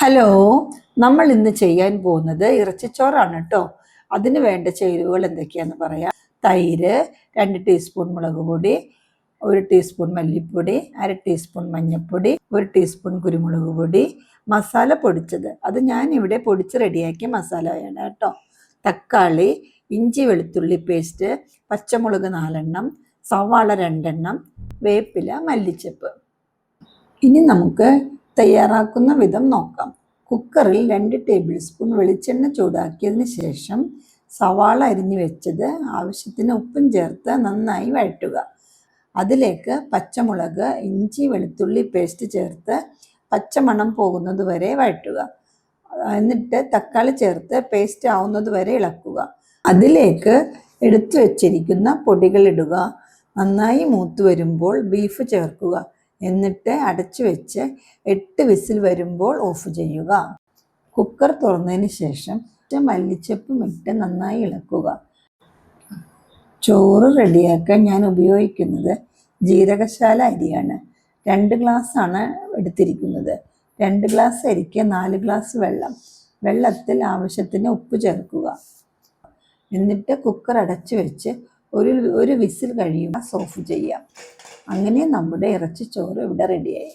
Hello, നമ്മൾ ഇന്ന് ചെയ്യാൻ പോകുന്നത് ഇറച്ചിച്ചോറാണ് കേട്ടോ. അതിന് വേണ്ട ചേരുവകൾ എന്തൊക്കെയാന്ന് പറയാം. തൈര്, 2 ടീസ്പൂൺ മുളക് പൊടി, 1 ടീസ്പൂൺ മല്ലിപ്പൊടി, 1/2 ടീസ്പൂൺ മഞ്ഞൾപ്പൊടി, 1 ടീസ്പൂൺ കുരുമുളക് പൊടി, മസാല പൊടിച്ചത്, അത് ഞാൻ ഇവിടെ പൊടിച്ച് റെഡിയാക്കിയ മസാലയാണ് കേട്ടോ. തക്കാളി, ഇഞ്ചി വെളുത്തുള്ളി പേസ്റ്റ്, പച്ചമുളക് 4 എണ്ണം, സവാള 2 എണ്ണം, വേപ്പില, മല്ലിച്ചപ്പ്. ഇനി നമുക്ക് തയ്യാറാക്കുന്ന വിധം നോക്കാം. കുക്കറിൽ 2 ടേബിൾ സ്പൂൺ വെളിച്ചെണ്ണ ചൂടാക്കിയതിന് ശേഷം സവാള അരിഞ്ഞു വെച്ചത് ആവശ്യത്തിന് ഉപ്പും ചേർത്ത് നന്നായി വഴറ്റുക. അതിലേക്ക് പച്ചമുളക്, ഇഞ്ചി വെളുത്തുള്ളി പേസ്റ്റ് ചേർത്ത് പച്ചമണം പോകുന്നത് വരെ വഴറ്റുക. എന്നിട്ട് തക്കാളി ചേർത്ത് പേസ്റ്റ് ആവുന്നത് വരെ ഇളക്കുക. അതിലേക്ക് എടുത്തു വെച്ചിരിക്കുന്ന പൊടികൾ ഇടുക. നന്നായി മൂത്ത് വരുമ്പോൾ ബീഫ് ചേർക്കുക. എന്നിട്ട് അടച്ചു വെച്ച് 8 വിസിൽ വരുമ്പോൾ ഓഫ് ചെയ്യുക. കുക്കർ തുറന്നതിന് ശേഷം മല്ലിച്ചപ്പും ഇട്ട് നന്നായി ഇളക്കുക. ചോറ് റെഡിയാക്കാൻ ഞാൻ ഉപയോഗിക്കുന്നത് ജീരകശാല അരിയാണ്. 2 ഗ്ലാസ്സാണ് എടുത്തിരിക്കുന്നത്. 2 ഗ്ലാസ് അരിക്ക് 4 ഗ്ലാസ് വെള്ളം. വെള്ളത്തിൽ ആവശ്യത്തിന് ഉപ്പ് ചേർക്കുക. എന്നിട്ട് കുക്കർ അടച്ചു വെച്ച് ഒരു വിസിൽ കഴിയുമ്പോൾ ഓഫ് ചെയ്യാം. അങ്ങനെ നമ്മുടെ ഇറച്ചിച്ചോറ് ഇവിടെ റെഡിയായി.